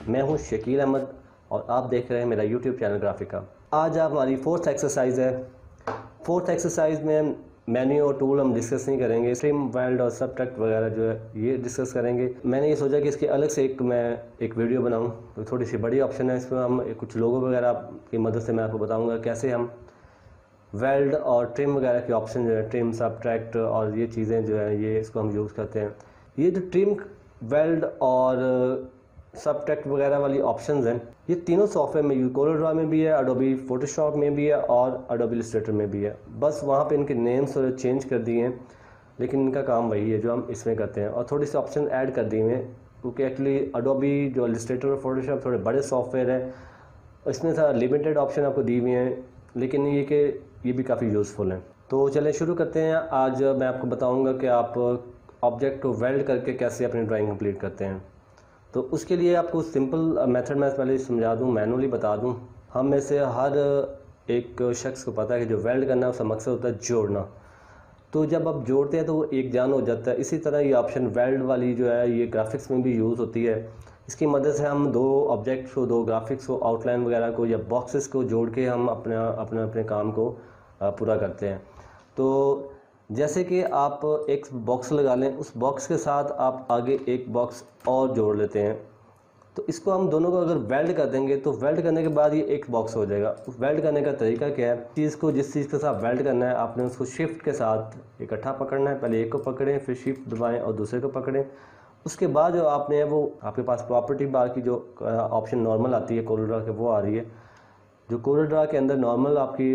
मैं हूं शकील अहमद और आप देख रहे हैं मेरा यूट्यूब चैनल ग्राफिका। आज आप हमारी फोर्थ एक्सरसाइज है। फोर्थ एक्सरसाइज में मेन्यू और टूल हम डिस्कस नहीं करेंगे, ट्रिम, वेल्ड और सबट्रैक्ट वगैरह जो है ये डिस्कस करेंगे। मैंने ये सोचा कि इसके अलग से मैं एक वीडियो बनाऊं, तो थोड़ी सी बड़ी ऑप्शन है, इसमें हम कुछ लोगो वगैरह की मदद से मैं आपको बताऊंगा कैसे हम वेल्ड और ट्रिम वगैरह के ऑप्शन जो है, ट्रिम, सबट्रैक्ट और ये चीज़ें जो है ये इसको हम यूज़ करते हैं। ये जो ट्रिम, वेल्ड और सबट्रैक्ट वगैरह वाली ऑप्शंस हैं, ये तीनों सॉफ्टवेयर में यूज, कोरल ड्रॉ में भी है, एडोबी फोटोशॉप में भी है और एडोबी इलस्ट्रेटर में भी है। बस वहाँ पे इनके नेम्स चेंज कर दिए हैं, लेकिन इनका काम वही है जो हम इसमें करते हैं। और थोड़ी सी ऑप्शन ऐड कर दिए हैं क्योंकि एक्चुअली एडोबी जो इलस्ट्रेटर और फोटोशॉप थोड़े बड़े सॉफ्टवेयर हैं, इसमें सारा लिमिटेड ऑप्शन आपको दी हुई हैं, लेकिन ये भी काफ़ी यूज़फुल हैं। तो चलें शुरू करते हैं। आज मैं आपको बताऊँगा कि आप ऑब्जेक्ट को वेल्ड करके कैसे अपनी ड्राइंग कंप्लीट करते हैं। तो उसके लिए आपको सिंपल मेथड मैं पहले समझा दूं, मैनुअली बता दूं। हम में से हर एक शख्स को पता है कि जो वेल्ड करना है उसका मकसद होता है जोड़ना। तो जब आप जोड़ते हैं तो वो एक जान हो जाता है। इसी तरह ये ऑप्शन वेल्ड वाली जो है ये ग्राफिक्स में भी यूज़ होती है। इसकी मदद से हम दो ऑब्जेक्ट्स को, दो ग्राफिक्स को, आउटलाइन वगैरह को या बॉक्सेस को जोड़ के हम अपने काम को पूरा करते हैं। तो जैसे कि आप एक बॉक्स लगा लें, उस बॉक्स के साथ आप आगे एक बॉक्स और जोड़ लेते हैं, तो इसको हम दोनों को अगर वेल्ड कर देंगे तो वेल्ड करने के बाद ये एक बॉक्स हो जाएगा। उस वेल्ड करने का तरीका क्या है, चीज़ को जिस चीज़ के साथ वेल्ड करना है आपने उसको शिफ्ट के साथ इकट्ठा पकड़ना है। पहले एक को पकड़ें, फिर शिफ्ट दबाएं और दूसरे को पकड़ें। उसके बाद जो आपने वो आपके पास प्रॉपर्टी बार की जो ऑप्शन नॉर्मल आती है कोरल ड्रॉ के, वो आ रही है। जो कोरल ड्रॉ के अंदर नॉर्मल आपकी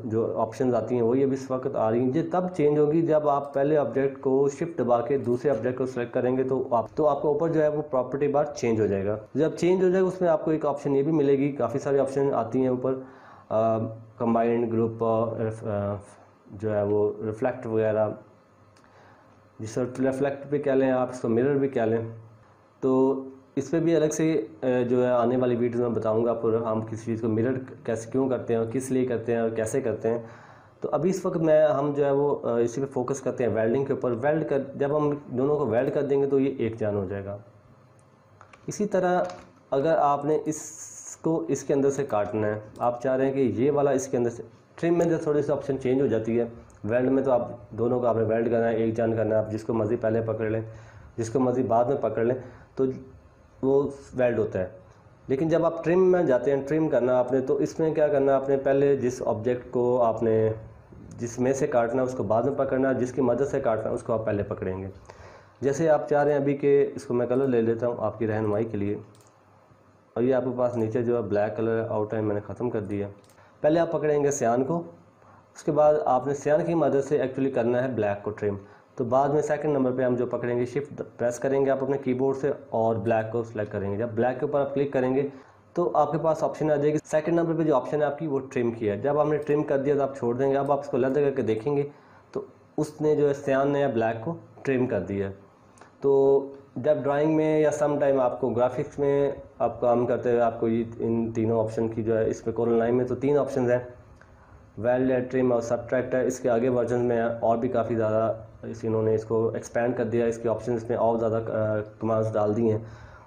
जो ऑप्शंस आती हैं वो ये भी इस वक्त आ रही हैं। ये तब चेंज होगी जब आप पहले ऑब्जेक्ट को शिफ्ट दबा के दूसरे ऑब्जेक्ट को सिलेक्ट करेंगे, तो आपको ऊपर जो है वो प्रॉपर्टी बार चेंज हो जाएगा। जब चेंज हो जाएगा उसमें आपको एक ऑप्शन ये भी मिलेगी, काफ़ी सारी ऑप्शन आती हैं ऊपर, कंबाइंड ग्रुप जो है वो रिफ्लेक्ट वगैरह, जिसको रिफ्लेक्ट भी कह लें आप, इसको मिरर भी कह लें। तो इस पर भी अलग से जो है आने वाली वीडियो में बताऊंगा आपको हम किसी चीज़ को मिरर कैसे, क्यों करते हैं और किस लिए करते हैं और कैसे करते हैं। तो अभी इस वक्त हम जो है वो इसी पे फोकस करते हैं, वेल्डिंग के ऊपर। जब हम दोनों को वेल्ड कर देंगे तो ये एक जान हो जाएगा। इसी तरह अगर आपने इसको इसके अंदर से काटना है, आप चाह रहे हैं कि ये वाला इसके अंदर से, ट्रिम में जो थोड़ी सी ऑप्शन चेंज हो जाती है, वेल्ड में तो आप दोनों को आपने वेल्ड करना है, एक जान करना है। आप जिसको मर्जी पहले पकड़ लें, जिसको मर्जी बाद में पकड़ लें, तो वो वेल्ड होता है। लेकिन जब आप ट्रिम में जाते हैं, ट्रिम करना आपने, तो इसमें क्या करना है, आपने पहले जिस ऑब्जेक्ट को आपने जिसमें से काटना उसको बाद में पकड़ना, जिसकी मदद से काटना उसको आप पहले पकड़ेंगे। जैसे आप चाह रहे हैं अभी कि इसको मैं कलर ले लेता हूँ आपकी रहनुमाई के लिए, और ये आपके पास नीचे जो है ब्लैक कलर आउटलाइन मैंने ख़त्म कर दिया। पहले आप पकड़ेंगे सियान को, उसके बाद आपने सियान की मदद से एक्चुअली करना है ब्लैक को ट्रिम। तो बाद में सेकंड नंबर पे हम जो पकड़ेंगे, शिफ्ट प्रेस करेंगे आप अपने कीबोर्ड से और ब्लैक को सिलेक्ट करेंगे। जब ब्लैक के ऊपर आप क्लिक करेंगे तो आपके पास ऑप्शन आ जाएगी, सेकंड नंबर पे जो ऑप्शन है आपकी वो ट्रिम की है। जब आपने ट्रिम कर दिया तो आप छोड़ देंगे। अब आप इसको लद करके देखेंगे तो उसने जो है सियान ने या ब्लैक को ट्रिम कर दिया। तो जब ड्राइंग में या सम टाइम आपको ग्राफिक्स में आप काम करते हुए आपको ये इन तीनों ऑप्शन की जो है, इस पर कोरल लाइन में तो 3 ऑप्शन हैं, वेल्ड है, ट्रिम और सबट्रैक्ट है। इसके आगे वर्जन में और भी काफ़ी ज़्यादा इन्होंने इसको एक्सपेंड कर दिया, इसके ऑप्शन इसमें और ज़्यादा कमांड्स डाल दी हैं।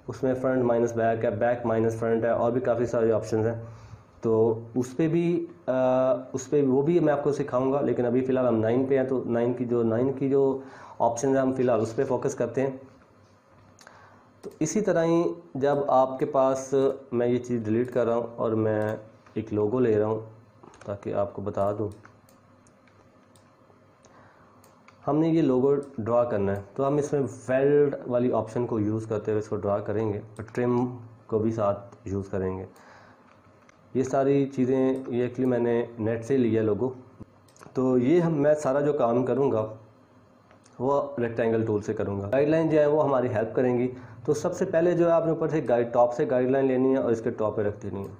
उसमें फ्रंट माइनस बैक है, बैक माइनस फ्रंट है, और भी काफ़ी सारे ऑप्शन हैं। तो उस पर वो भी मैं आपको सिखाऊंगा, लेकिन अभी फ़िलहाल हम 9 पे हैं, तो 9 की जो ऑप्शन है हम फ़िलहाल उस पर फोकस करते हैं। तो इसी तरह ही जब आपके पास, मैं ये चीज़ डिलीट कर रहा हूँ और मैं एक लोगो ले रहा हूँ ताकि आपको बता दूँ, हमने ये लोगो ड्रा करना है, तो हम इसमें वेल्ड वाली ऑप्शन को यूज़ करते हुए इसको ड्रा करेंगे और ट्रिम को भी साथ यूज़ करेंगे। ये सारी चीज़ें ये एक्चुअली मैंने नेट से लिया लोगो। तो ये मैं सारा जो काम करूँगा वो रेक्टेंगल टूल से करूँगा। गाइडलाइन जो है वो हमारी हेल्प करेंगी। तो सबसे पहले जो है आपने ऊपर से टॉप से गाइडलाइन लेनी है और इसके टॉप पे रख देनी है।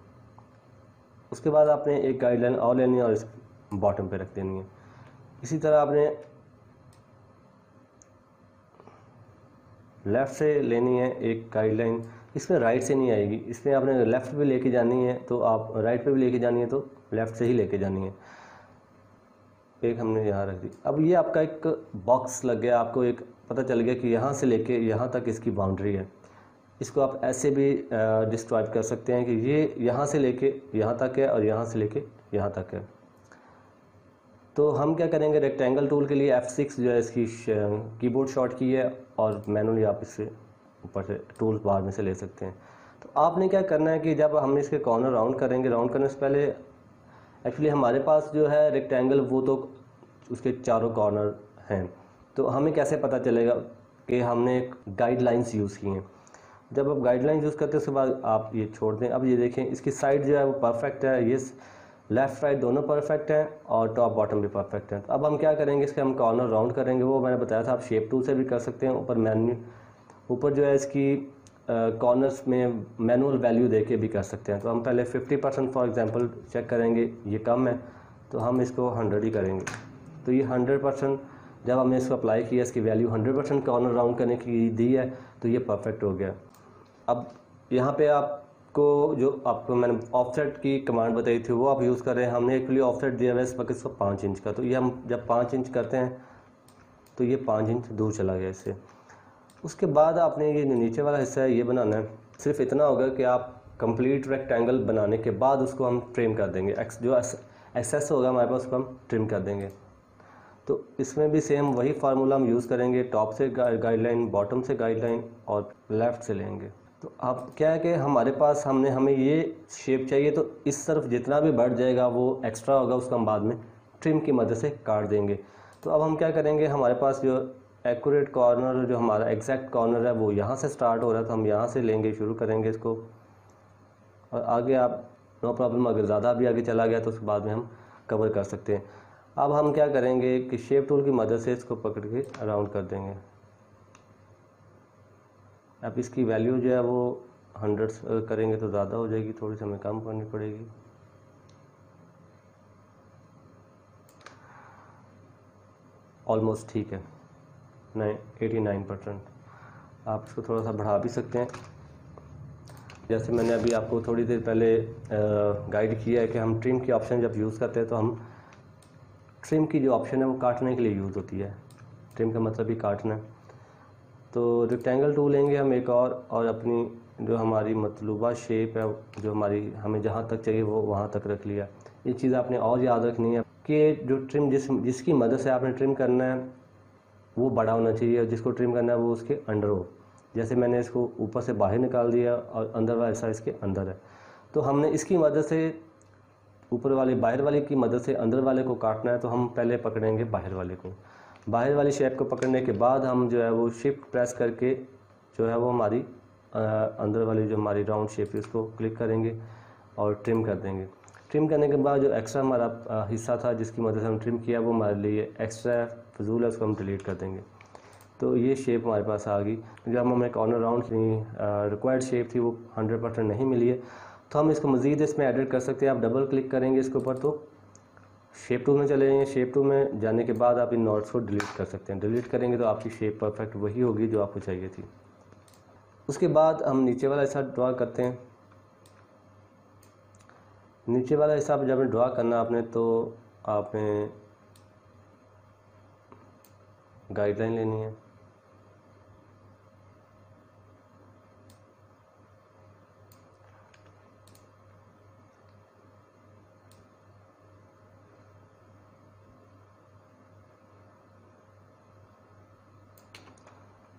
उसके बाद आपने एक गाइडलाइन और लेनी है और इस बॉटम पे रख देनी है। इसी तरह आपने लेफ़्ट से लेनी है एक गाइडलाइन, इसमें राइट से नहीं आएगी, इसमें आपने लेफ़्ट भी लेके जानी है, तो आप राइट पे भी लेके जानी है तो लेफ़्ट से ही लेके जानी है। एक हमने यहाँ रख दी। अब ये आपका एक बॉक्स लग गया, आपको एक पता चल गया कि यहाँ से लेके यहाँ तक इसकी बाउंड्री है। इसको आप ऐसे भी डिस्क्राइब कर सकते हैं कि ये यहाँ से लेके यहाँ तक है और यहाँ से लेके यहाँ तक है। तो हम क्या करेंगे, रेक्टेंगल टूल के लिए F6 जो है इसकी कीबोर्ड शॉर्ट की है और मैनुअली आप इससे ऊपर से टूल बार में से ले सकते हैं। तो आपने क्या करना है कि जब हम इसके कॉर्नर राउंड करेंगे, राउंड करने से पहले एक्चुअली हमारे पास जो है रेक्टेंगल वो तो उसके चारों कॉर्नर हैं, तो हमें कैसे पता चलेगा कि हमने एक गाइडलाइंस यूज़ की हैं। जब आप गाइडलाइंस यूज़ करते हैं उसके बाद आप ये छोड़ दें। अब ये देखें इसकी साइड जो है वो परफेक्ट है, ये लेफ़्ट राइट दोनों परफेक्ट हैं और टॉप बॉटम भी परफेक्ट हैं। तो अब हम क्या करेंगे, इसके हम कॉर्नर राउंड करेंगे। वो मैंने बताया था आप शेप टूल से भी कर सकते हैं। ऊपर मेन्यू ऊपर जो है इसकी कॉर्नर्स में मैनुअल वैल्यू दे के भी कर सकते हैं। तो हम पहले 50% फॉर एग्जांपल चेक करेंगे, ये कम है तो हम इसको 100 ही करेंगे। तो ये 100% जब हमने इसको अप्लाई किया, इसकी वैल्यू 100% कॉर्नर राउंड करने की दी है तो ये परफेक्ट हो गया। अब यहाँ पे आपको जो आपको मैंने ऑफसेट की कमांड बताई थी वो आप यूज़ कर रहे हैं। हमने एक्चुअली ऑफसेट दिया हुआ है इस वक्त इसको 5 इंच का, तो ये हम जब 5 इंच करते हैं तो ये 5 इंच दूर चला गया इससे। उसके बाद आपने ये नीचे वाला हिस्सा है ये बनाना है। सिर्फ इतना होगा कि आप कंप्लीट रेक्टेंगल बनाने के बाद उसको हम ट्रिम कर देंगे। जो एक्सेस होगा हमारे पास उसको हम ट्रिम कर देंगे। तो इसमें भी सेम वही फार्मूला हम यूज़ करेंगे, टॉप से गाइडलाइन, बॉटम से गाइडलाइन और लेफ़्ट से लेंगे। तो अब क्या है कि हमारे पास हमें ये शेप चाहिए, तो इस तरफ जितना भी बढ़ जाएगा वो एक्स्ट्रा होगा, उसको हम बाद में ट्रिम की मदद से काट देंगे। तो अब हम क्या करेंगे, हमारे पास जो एक्यूरेट कॉर्नर, जो हमारा एग्जैक्ट कॉर्नर है वो यहाँ से स्टार्ट हो रहा है, तो हम यहाँ से लेंगे, शुरू करेंगे इसको। और आगे आप नो प्रॉब्लम, अगर ज़्यादा भी आगे चला गया तो उसके बाद में हम कवर कर सकते हैं। अब हम क्या करेंगे कि शेप टूल की मदद से इसको पकड़ के राउंड कर देंगे। अब इसकी वैल्यू जो है वो 100 करेंगे तो ज़्यादा हो जाएगी, थोड़ी सी हमें कम करनी पड़ेगी। ऑलमोस्ट ठीक है, 89%। आप इसको थोड़ा सा बढ़ा भी सकते हैं। जैसे मैंने अभी आपको थोड़ी देर पहले गाइड किया है कि हम ट्रिम की ऑप्शन जब यूज़ करते हैं तो हम ट्रिम की जो ऑप्शन है वो काटने के लिए यूज़ होती है। ट्रिम का मतलब ही काटना है। तो रेक्टेंगल टूल लेंगे हम एक और अपनी जो हमारी मतलूबा शेप है, जो हमें जहाँ तक चाहिए वो वहाँ तक रख लिया। ये चीज़ आपने और याद रखनी है कि जो ट्रिम जिसकी मदद से आपने ट्रिम करना है वो बड़ा होना चाहिए और जिसको ट्रिम करना है वो उसके अंडर हो। जैसे मैंने इसको ऊपर से बाहर निकाल दिया और अंदर वाला हिस्सा इसके अंदर है, तो हमने इसकी मदद से ऊपर वाले बाहर वाले की मदद से अंदर वाले को काटना है। तो हम पहले पकड़ेंगे बाहर वाले को। बाहर वाली शेप को पकड़ने के बाद हम जो है वो शिफ्ट प्रेस करके जो है वो हमारी अंदर वाली जो हमारी राउंड शेप है उसको क्लिक करेंगे और ट्रिम कर देंगे। ट्रिम करने के बाद जो एक्स्ट्रा हमारा हिस्सा था जिसकी मदद से हम ट्रिम किया वो हमारे लिए एक्स्ट्रा फजूल है, उसको हम डिलीट कर देंगे। तो ये शेप हमारे पास आ गई। जब हमें कॉर्नर राउंड की रिक्वायर्ड शेप थी वो 100% नहीं मिली है, तो हम इसको मज़ीद इसमें एडिट कर सकते हैं। आप डबल क्लिक करेंगे इसके ऊपर तो शेप टूल में चले जाएंगे। शेप टूल में जाने के बाद आप इन नोट्स को डिलीट कर सकते हैं। डिलीट करेंगे तो आपकी शेप परफेक्ट वही होगी जो आपको चाहिए थी। उसके बाद हम नीचे वाला हिस्सा ड्रा करते हैं। नीचे वाला हिस्सा जब ड्रा करना आपने तो आपने गाइडलाइन लेनी है।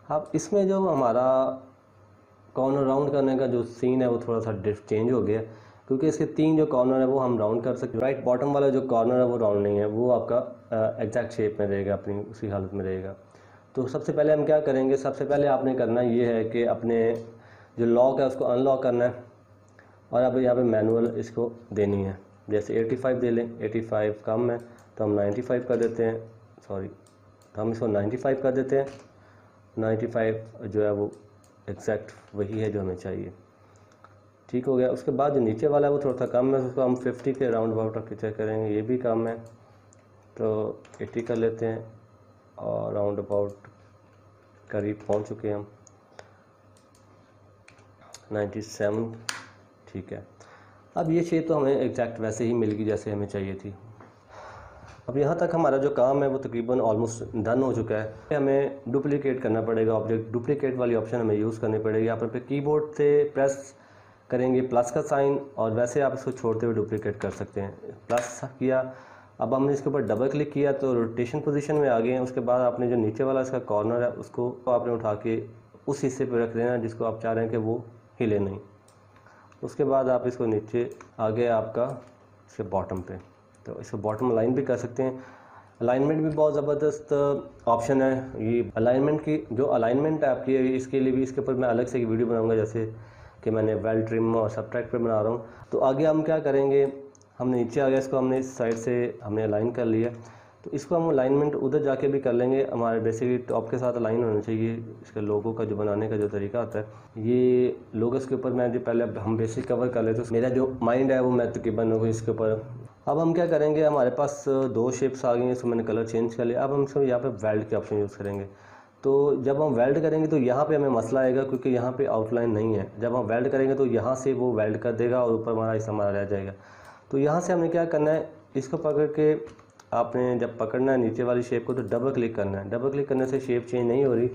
अब इसमें जो हमारा कॉर्नर राउंड करने का जो सीन है वो थोड़ा सा चेंज हो गया, क्योंकि इसके 3 जो कॉर्नर है वो हम राउंड कर सकते हैं। राइट बॉटम वाला जो कॉर्नर है वो राउंड नहीं है, वो आपका एग्जैक्ट शेप में रहेगा, अपनी उसी हालत में रहेगा। तो सबसे पहले हम क्या करेंगे, सबसे पहले आपने करना ये है कि अपने जो लॉक है उसको अनलॉक करना है और अब यहाँ पे मैनुअल इसको देनी है। जैसे 85 दे लें, 85 कम है तो हम 95 कर देते हैं, सॉरी तो हम इसको 95 कर देते हैं। 95 जो है वो एग्जैक्ट वही है जो हमें चाहिए। ठीक हो गया। उसके बाद जो नीचे वाला है वो थोड़ा सा कम है, उसको हम 50 के राउंड अबाउट रख के चेक करेंगे। ये भी कम है तो 80 कर लेते हैं और राउंड अबाउट करीब पहुंच चुके हैं हम, 97। ठीक है। अब ये शेप तो हमें एग्जैक्ट वैसे ही मिल गई जैसे हमें चाहिए थी। अब यहाँ तक हमारा जो काम है वो तकरीबन ऑलमोस्ट डन हो चुका है। हमें डुप्लीकेट करना पड़ेगा ऑब्जेक्ट, डुप्लीकेट वाली ऑप्शन हमें यूज़ करनी पड़ेगी। यहाँ पर कीबोर्ड से प्रेस करेंगे प्लस का साइन, और वैसे आप इसको छोड़ते हुए डुप्लीकेट कर सकते हैं। प्लस किया, अब हमने इसके ऊपर डबल क्लिक किया तो रोटेशन पोजीशन में आ गए हैं। उसके बाद आपने जो नीचे वाला इसका कॉर्नर है उसको आपने उठा के उस हिस्से पर रख देना जिसको आप चाह रहे हैं कि वो हिले नहीं। उसके बाद आप इसको नीचे आ गए आपका इसके बॉटम पे, तो इसको बॉटम अलाइन भी कर सकते हैं। अलाइनमेंट भी बहुत ज़बरदस्त ऑप्शन है। ये अलाइनमेंट की जो अलाइनमेंट है आपकी, इसके लिए भी इसके ऊपर मैं अलग से एक वीडियो बनाऊंगा, जैसे कि मैंने वेल ट्रिम और सबट्रैक्ट पे बना रहा हूँ। तो आगे हम क्या करेंगे, हमने नीचे आ गया, इसको हमने इस साइड से हमने अलाइन कर लिया, तो इसको हम अलाइनमेंट उधर जाके भी कर लेंगे। हमारे बेसिकली टॉप के साथ अलाइन होना चाहिए। इसके लोगो का जो बनाने का जो तरीका होता है, ये लोगोस के ऊपर मैं जो पहले हम बेसिक कवर कर लेते, तो मेरा जो माइंड है वो मैं तकरीबन हो इसके ऊपर। अब हम क्या करेंगे, हमारे पास दो शेप्स आ गई हैं, इसको मैंने कलर चेंज कर लिया। अब हम इसको यहाँ पे वेल्ड के ऑप्शन यूज़ करेंगे। तो जब हम वेल्ड करेंगे तो यहाँ पे हमें मसला आएगा क्योंकि यहाँ पे आउटलाइन नहीं है। जब हम वेल्ड करेंगे तो यहाँ से वो वेल्ड कर देगा और ऊपर हमारा हिस्सा हमारा रह जाएगा। तो यहाँ से हमने क्या करना है, इसको पकड़ के आपने जब पकड़ना है नीचे वाली शेप को तो डबल क्लिक करना है। डबल क्लिक करने से शेप चेंज नहीं हो रही,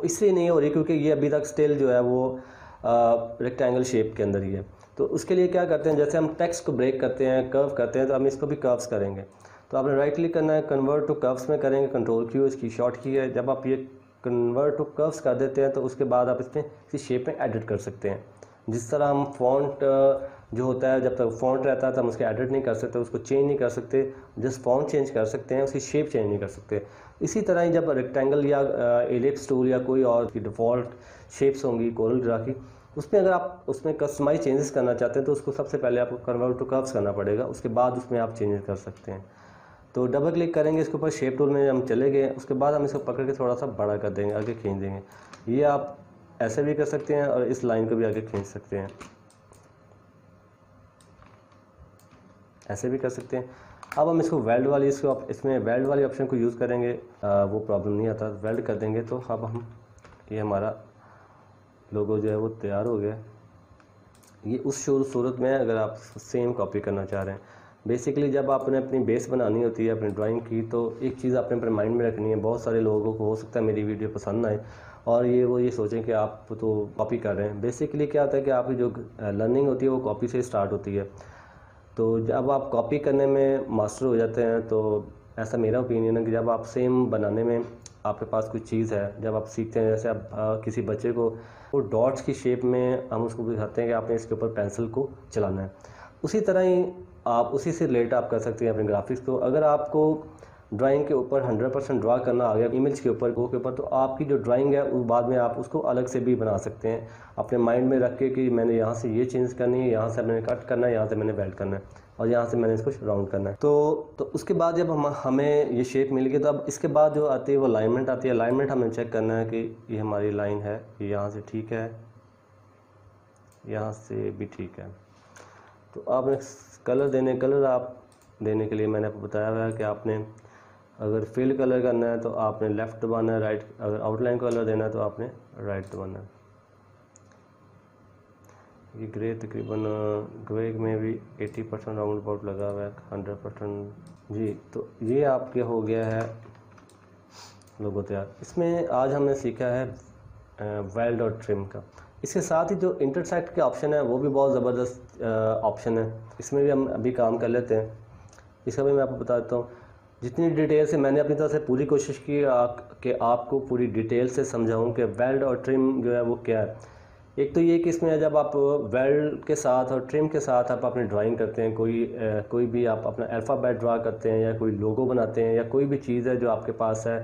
इसलिए नहीं हो रही क्योंकि ये अभी तक स्टिल जो है वो रेक्टेंगल शेप के अंदर ही है। तो उसके लिए क्या करते हैं, जैसे हम टेक्स्ट को ब्रेक करते हैं, कर्व करते हैं, तो हम इसको भी कर्व्स करेंगे। तो आपने राइट क्लिक करना है, कन्वर्ट टू कर्व्स में करेंगे, कंट्रोल क्यू इसकी शॉर्ट की है। जब आप ये कन्वर्ट टू कर्व्स कर देते हैं तो उसके बाद आप इसमें किसी शेप में एडिट कर सकते हैं। जिस तरह हम फॉन्ट जो होता है, जब तक फॉन्ट रहता है तो हम उसके एडिट नहीं कर सकते, उसको चेंज नहीं कर सकते, जस्ट फॉन्ट चेंज कर सकते हैं, उसकी शेप चेंज नहीं कर सकते। इसी तरह ही जब रेक्टेंगल या एलिप्स टूल या कोई और की डिफ़ॉल्ट शेप्स होंगी कोरल ड्रा की, उसमें अगर आप उसमें कस्टमाइज चेंजेस करना चाहते हैं तो उसको सबसे पहले आपको कन्वर्ट टू कर्व्स करना पड़ेगा, उसके बाद उसमें आप चेंजेस कर सकते हैं। तो डबल क्लिक करेंगे, इसके ऊपर शेप टूल में हम चले गए, उसके बाद हम इसको पकड़ के थोड़ा सा बड़ा कर देंगे, आगे खींच देंगे। ये आप ऐसे भी कर सकते हैं और इस लाइन को भी आगे खींच सकते हैं, ऐसे भी कर सकते हैं। अब हम इसको वेल्ड वाली इसमें वेल्ड वाली ऑप्शन को यूज़ करेंगे, वो प्रॉब्लम नहीं आता, वेल्ड कर देंगे। तो अब हम ये हमारा लोगो जो है वो तैयार हो गया। ये उस सूरत में अगर आप सेम कॉपी करना चाह रहे हैं, बेसिकली जब आपने अपनी बेस बनानी होती है अपनी ड्राइंग की, तो एक चीज़ आपने अपने माइंड में रखनी है। बहुत सारे लोगों को हो सकता है मेरी वीडियो पसंद आए और ये सोचें कि आप तो कॉपी कर रहे हैं। बेसिकली क्या होता है कि आपकी जो लर्निंग होती है वो कॉपी से स्टार्ट होती है। तो जब आप कॉपी करने में मास्टर हो जाते हैं, तो ऐसा मेरा ओपिनियन है कि जब आप सेम बनाने में आपके पास कोई चीज़ है, जब आप सीखते हैं, जैसे आप किसी बच्चे को वो डॉट्स की शेप में हम उसको दिखाते हैं कि आपने इसके ऊपर पेंसिल को चलाना है, उसी तरह ही आप उसी से रिलेट आप कर सकते हैं अपने ग्राफिक्स को। अगर आपको ड्राइंग के ऊपर 100% ड्रा करना आ गया इमेज के ऊपर तो आपकी जो ड्राइंग है उस बाद में आप उसको अलग से भी बना सकते हैं अपने माइंड में रख के कि मैंने यहाँ से ये चेंज करनी है, यहाँ से मैंने कट करना है, यहाँ से मैंने वेल्ड करना है और यहाँ से मैंने इसको राउंड करना है। तो उसके बाद जब हमें ये शेप मिल गई, तो अब इसके बाद जो आती है वो अलाइनमेंट आती है। अलाइनमेंट हमें चेक करना है कि ये हमारी लाइन है, ये यहाँ से ठीक है, यहाँ से भी ठीक है। तो आपने कलर आप देने के लिए मैंने आपको बताया हुआ है कि आपने अगर फिल कलर करना है तो आपने लेफ़्ट दबाना है, राइट अगर आउटलाइन कलर देना है तो आपने राइट दबाना है। ये ग्रे तकरीबन ग्रे में भी 80% राउंड अबाउट लगा हुआ है, 100% जी। तो ये आपके हो गया है लोगो तैयार। इसमें आज हमने सीखा है वेल्ड और ट्रिम का। इसके साथ ही जो इंटरसेक्ट के ऑप्शन है वो भी बहुत ज़बरदस्त ऑप्शन है, इसमें भी हम अभी काम कर लेते हैं। इसका भी मैं आपको बता देता हूँ। जितनी डिटेल से मैंने अपनी तरफ से पूरी कोशिश की कि आपको पूरी डिटेल से समझाऊँ कि वेल्ड और ट्रिम जो है वो क्या है। एक तो ये कि इसमें जब आप वेल्ड के साथ और ट्रिम के साथ आप अपनी ड्राइंग करते हैं, कोई भी आप अपना अल्फ़ाबेट ड्रा करते हैं या कोई लोगो बनाते हैं या कोई भी चीज़ है जो आपके पास है,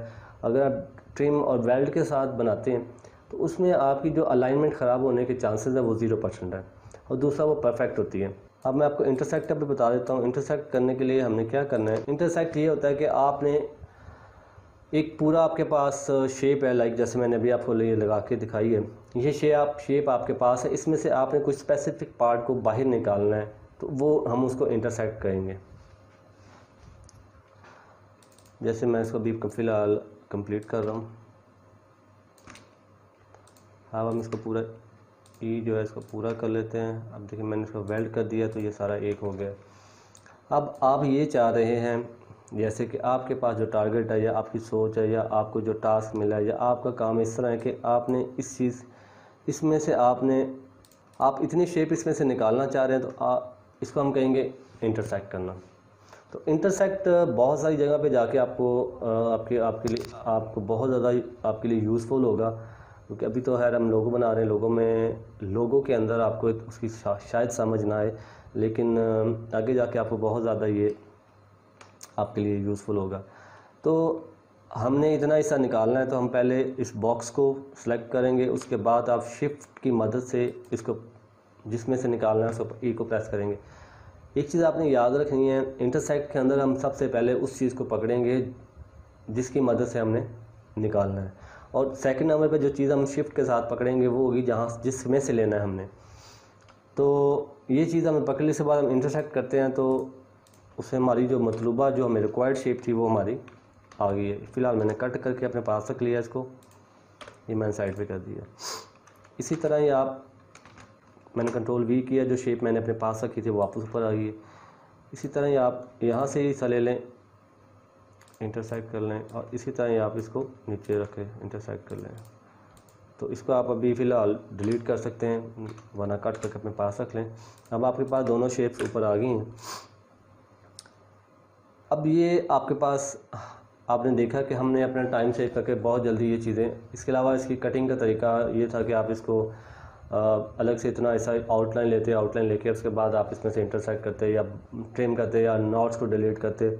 अगर आप ट्रिम और वेल्ड के साथ बनाते हैं तो उसमें आपकी जो अलाइनमेंट ख़राब होने के चांसेस है वो 0% है और दूसरा वो परफेक्ट होती है। अब मैं आपको इंटरसेक्ट भी बता देता हूँ। इंटरसेक्ट करने के लिए हमने क्या करना है, इंटरसेक्ट ये होता है कि आपने एक पूरा आपके पास शेप है, लाइक जैसे मैंने अभी आपको ये लगा के दिखाई है, ये शेप आपके पास है, इसमें से आपने कुछ स्पेसिफिक पार्ट को बाहर निकालना है, तो वो हम उसको इंटरसेक्ट करेंगे। जैसे मैं इसको अभी फ़िलहाल कंप्लीट कर रहा हूँ। अब हम इसको पूरा जो है इसको पूरा कर लेते हैं। अब देखिए मैंने इसको वेल्ड कर दिया तो ये सारा एक हो गया। अब आप ये चाह रहे हैं जैसे कि आपके पास जो टारगेट है या आपकी सोच है या आपको जो टास्क मिला है या आपका काम इस तरह है कि आपने इसमें से आप इतनी शेप इसमें से निकालना चाह रहे हैं, तो इसको हम कहेंगे इंटरसेक्ट करना। तो इंटरसेक्ट बहुत सारी जगह पे जाके आपको बहुत ज़्यादा आपके लिए यूज़फुल होगा, क्योंकि अभी तो खैर हम लोगो बना रहे हैं, लोगों के अंदर आपको उसकी शायद समझ ना आए, लेकिन आगे जाके आपको बहुत ज़्यादा ये आपके लिए यूज़फुल होगा। तो हमने इतना हिस्सा निकालना है, तो हम पहले इस बॉक्स को सिलेक्ट करेंगे, उसके बाद आप शिफ्ट की मदद से इसको जिसमें से निकालना है उसको ई को प्रेस करेंगे। एक चीज़ आपने याद रखनी है, इंटरसेक्ट के अंदर हम सबसे पहले उस चीज़ को पकड़ेंगे जिसकी मदद से हमने निकालना है, और सेकंड नंबर पे जो चीज़ हम शिफ्ट के साथ पकड़ेंगे वो होगी जिसमें से लेना है हमने। तो ये चीज़ हमें पकड़ने के बाद हम इंटरसेक्ट करते हैं, तो उससे हमारी जो मतलूबा जो हमें रिक्वायर्ड शेप थी वो हमारी आ गई है। फ़िलहाल मैंने कट करके अपने पास रख लिया इसको, ये मैंने साइड पे कर दिया। इसी तरह ही मैंने कंट्रोल वी किया, जो शेप मैंने अपने पास रखी थी वो वापस ऊपर आ गई है। इसी तरह ही आप यहाँ से ही ले लें, इंटरसेक्ट कर लें, और इसी तरह ही आप इसको नीचे रखें, इंटरसेक्ट कर लें। तो इसको आप अभी फ़िलहाल डिलीट कर सकते हैं, वरना कट करके अपने पास रख लें। अब आपके पास दोनों शेप्स ऊपर आ गई हैं। अब ये आपके पास आपने देखा कि हमने अपना टाइम सेव करके बहुत जल्दी ये चीज़ें, इसके अलावा इसकी कटिंग का तरीका ये था कि आप इसको अलग से इतना ऐसा आउटलाइन लेके उसके बाद आप इसमें से इंटरसेक्ट करते या ट्रिम करते या नॉट्स को डिलीट करते।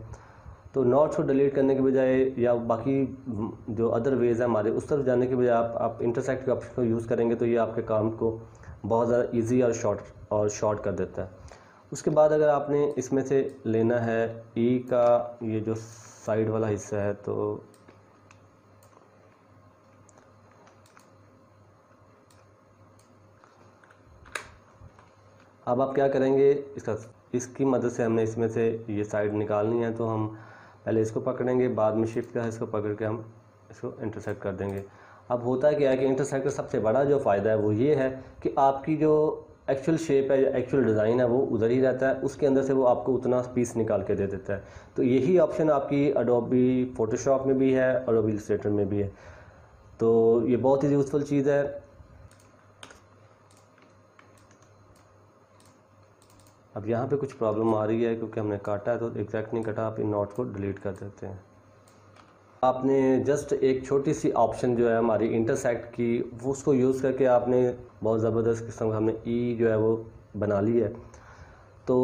तो नॉट्स को डिलीट करने के बजाय या बाकी जो अदर वेज़ है हमारे, उस तरफ जाने के बजाय आप इंटरसेक्ट के ऑप्शन को यूज़ करेंगे, तो ये आपके काम को बहुत ज़्यादा ईजी और शॉर्ट कर देता है। उसके बाद अगर आपने इसमें से लेना है ई का ये जो साइड वाला हिस्सा है, तो अब आप क्या करेंगे, इसकी मदद से हमने इसमें से ये साइड निकालनी है, तो हम पहले इसको पकड़ेंगे, बाद में शिफ्ट का इसको पकड़ के हम इसको इंटरसेक्ट कर देंगे। अब होता क्या है कि इंटरसेक्ट का सबसे बड़ा जो फ़ायदा है वो ये है कि आपकी जो एक्चुअल शेप है, एक्चुअल डिज़ाइन है, वो उधर ही रहता है, उसके अंदर से वो आपको उतना पीस निकाल के दे देता है। तो यही ऑप्शन आपकी एडोबी फ़ोटोशॉप में भी है, एडोबी इलस्ट्रेटर में भी है। तो ये बहुत ही यूज़फुल चीज़ है। अब यहाँ पे कुछ प्रॉब्लम आ रही है क्योंकि हमने काटा है, तो एग्जैक्ट नहीं कटा, आप इन नॉट को डिलीट कर देते हैं। आपने जस्ट एक छोटी सी ऑप्शन जो है हमारी इंटरसेक्ट की, वो उसको यूज़ करके आपने बहुत ज़बरदस्त किस्म का हमने ई जो है वो बना ली है। तो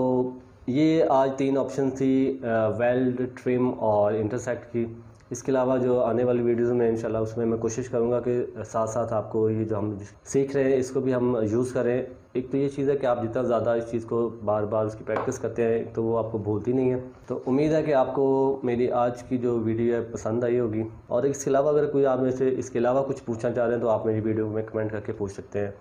ये आज 3 ऑप्शन थी, वेल्ड, ट्रिम और इंटरसेक्ट की। इसके अलावा जो आने वाली वीडियोज़ में इंशाल्लाह उसमें मैं कोशिश करूँगा कि साथ साथ आपको ये जो हम सीख रहे हैं इसको भी हम यूज़ करें। एक तो ये चीज़ है कि आप जितना ज़्यादा इस चीज़ को बार बार उसकी प्रैक्टिस करते हैं तो वो आपको भूलती नहीं है। तो उम्मीद है कि आपको मेरी आज की जो वीडियो है पसंद आई होगी, और इसके अलावा अगर कोई आप में से इसके अलावा कुछ पूछना चाह रहे हैं तो आप मेरी वीडियो में कमेंट करके पूछ सकते हैं।